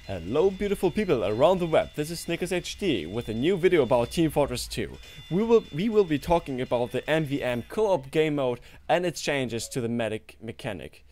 Hello beautiful people around the web, this is Snickers HD with a new video about Team Fortress 2. We will be talking about the MvM co-op game mode and its changes to the medic mechanic.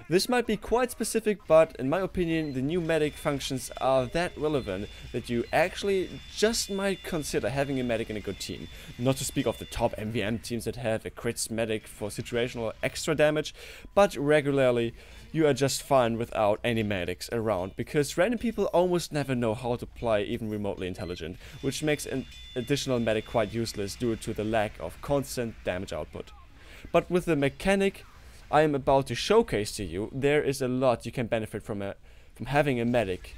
This might be quite specific, but in my opinion the new medic functions are that relevant that you actually just might consider having a medic in a good team. Not to speak of the top MvM teams that have a crits medic for situational extra damage, but regularly you are just fine without any medics around, because random people almost never know how to play even remotely intelligent, which makes an additional medic quite useless due to the lack of constant damage output. But with the mechanic I am about to showcase to you, there is a lot you can benefit from having a medic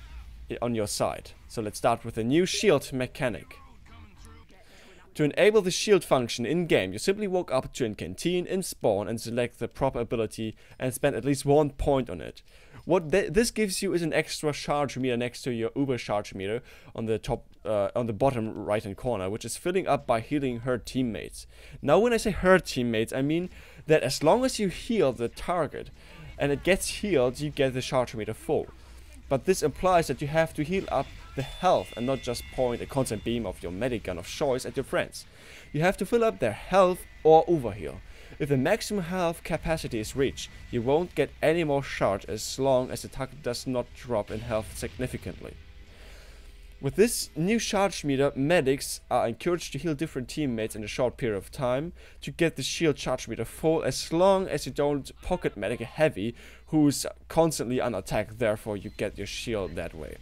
on your side. So let's start with the new shield mechanic. To enable the shield function in-game, you simply walk up to a canteen in spawn and select the proper ability and spend at least 1 point on it. What this gives you is an extra charge meter next to your Uber charge meter on the bottom right hand corner, which is filling up by healing hurt teammates. Now when I say hurt teammates, I mean that as long as you heal the target and it gets healed, you get the charge meter full. But this implies that you have to heal up the health and not just point a constant beam of your medic gun of choice at your friends. You have to fill up their health or overheal. If the maximum health capacity is reached, you won't get any more charge as long as the target does not drop in health significantly. With this new charge meter, medics are encouraged to heal different teammates in a short period of time to get the shield charge meter full, as long as you don't pocket medic a heavy who's constantly on attack, therefore you get your shield that way.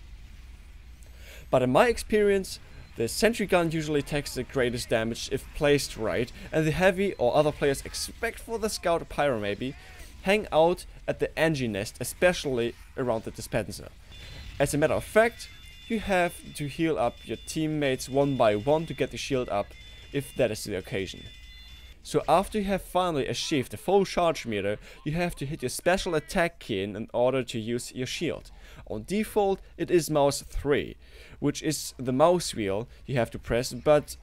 But in my experience, the sentry gun usually takes the greatest damage if placed right, and the heavy or other players expect for the scout pyro maybe hang out at the engine nest, especially around the dispenser. As a matter of fact, you have to heal up your teammates one by one to get the shield up, if that is the occasion. So after you have finally achieved the full charge meter, you have to hit your special attack key in order to use your shield. On default it is mouse 3, which is the mouse wheel you have to press, but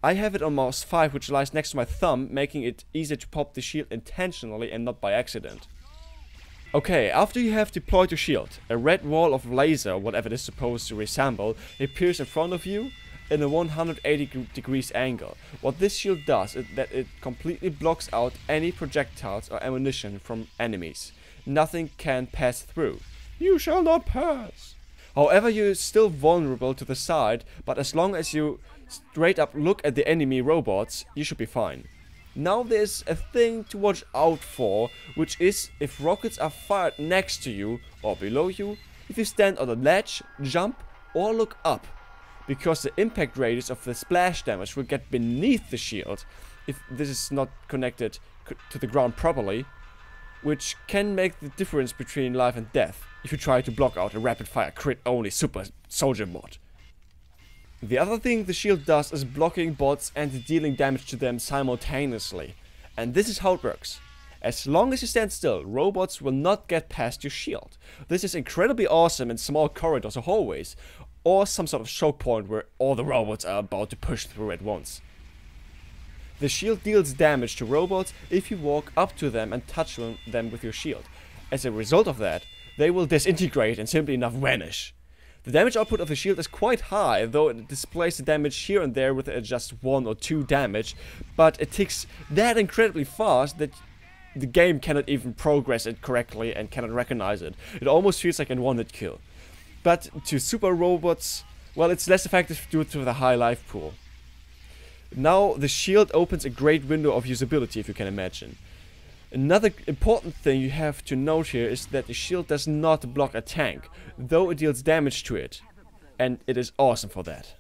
I have it on mouse 5, which lies next to my thumb, making it easier to pop the shield intentionally and not by accident. Okay, after you have deployed your shield, a red wall of laser, whatever it is supposed to resemble, appears in front of you in a 180 degrees angle. What this shield does is that it completely blocks out any projectiles or ammunition from enemies. Nothing can pass through. You shall not pass. However, you're still vulnerable to the side, but as long as you straight up look at the enemy robots, you should be fine. Now there's a thing to watch out for, which is if rockets are fired next to you or below you, if you stand on a ledge, jump or look up, because the impact radius of the splash damage will get beneath the shield if this is not connected to the ground properly, which can make the difference between life and death if you try to block out a rapid fire crit only super soldier mod. The other thing the shield does is blocking bots and dealing damage to them simultaneously. And this is how it works. As long as you stand still, robots will not get past your shield. This is incredibly awesome in small corridors or hallways, or some sort of choke point where all the robots are about to push through at once. The shield deals damage to robots if you walk up to them and touch them with your shield. As a result of that, they will disintegrate and simply enough vanish. The damage output of the shield is quite high, though it displays the damage here and there with just 1 or 2 damage, but it ticks that incredibly fast that the game cannot even progress it correctly and cannot recognize it. It almost feels like a one-hit kill. But to super robots, well, it's less effective due to the high life pool. Now the shield opens a great window of usability, if you can imagine. Another important thing you have to note here is that the shield does not block a tank, though it deals damage to it. And it is awesome for that.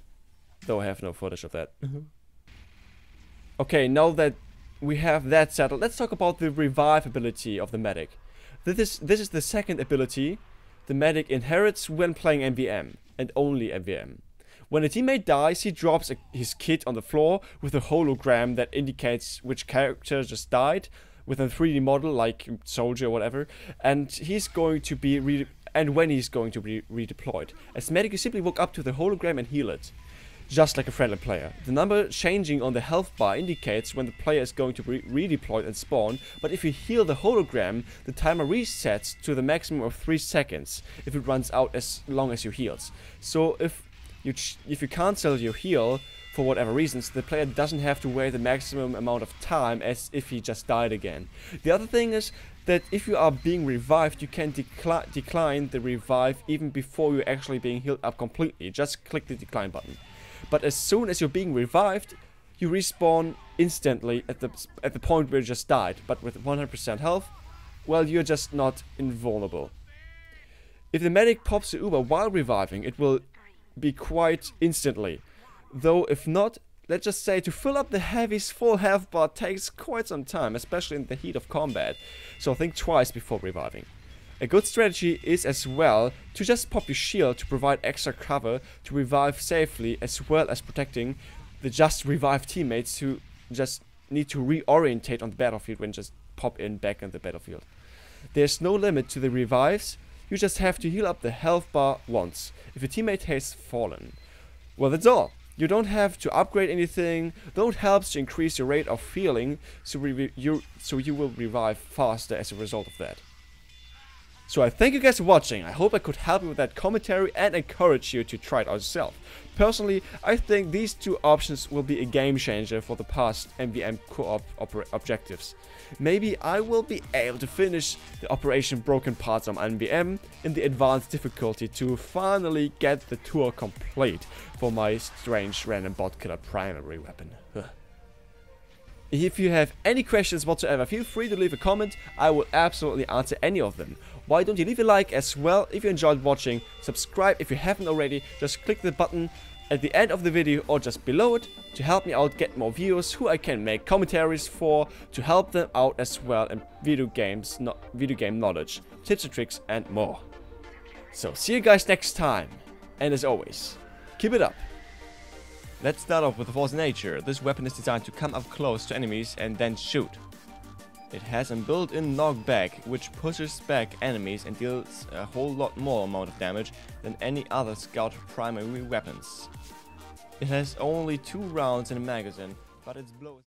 Though I have no footage of that. Okay, now that we have that settled, let's talk about the revive ability of the medic. This is the second ability the medic inherits when playing MvM, and only MvM. When a teammate dies, he drops his kit on the floor with a hologram that indicates which character just died, with a 3D model like soldier or whatever, and when he's going to be redeployed. As medic, you simply walk up to the hologram and heal it. just like a friendly player. The number changing on the health bar indicates when the player is going to be redeployed and spawn, but if you heal the hologram, the timer resets to the maximum of 3 seconds if it runs out as long as you heals. So if you cancel your heal for whatever reasons, the player doesn't have to wait the maximum amount of time as if he just died again. The other thing is that if you are being revived, you can decline the revive even before you're actually being healed up completely. Just click the decline button. But as soon as you're being revived, you respawn instantly at the point where you just died. But with 100% health, well, you're just not invulnerable. If the medic pops the Uber while reviving, it will be quite instantly. Though if not, let's just say to fill up the heavy's full health bar takes quite some time, especially in the heat of combat, so think twice before reviving. A good strategy is as well to just pop your shield to provide extra cover to revive safely, as well as protecting the just revived teammates who just need to reorientate on the battlefield when just pop in back in the battlefield. There's no limit to the revives, you just have to heal up the health bar once if your teammate has fallen. Well, that's all. You don't have to upgrade anything, though it helps to increase your rate of healing, so you will revive faster as a result of that. So I thank you guys for watching. I hope I could help you with that commentary and encourage you to try it out yourself. Personally, I think these two options will be a game changer for the past MvM co-op objectives. Maybe I will be able to finish the Operation Broken Parts on MvM in the advanced difficulty to finally get the tour complete for my strange random bot killer primary weapon. If you have any questions whatsoever, feel free to leave a comment. I will absolutely answer any of them. Why don't you leave a like as well if you enjoyed watching, subscribe if you haven't already, just click the button at the end of the video or just below it to help me out get more viewers who I can make commentaries for to help them out as well in video game knowledge, tips and tricks and more. So see you guys next time, and as always, keep it up. Let's start off with the Force Nature. This weapon is designed to come up close to enemies and then shoot. It has a built-in knockback, which pushes back enemies and deals a whole lot more amount of damage than any other Scout primary weapons. It has only 2 rounds in a magazine, but its blow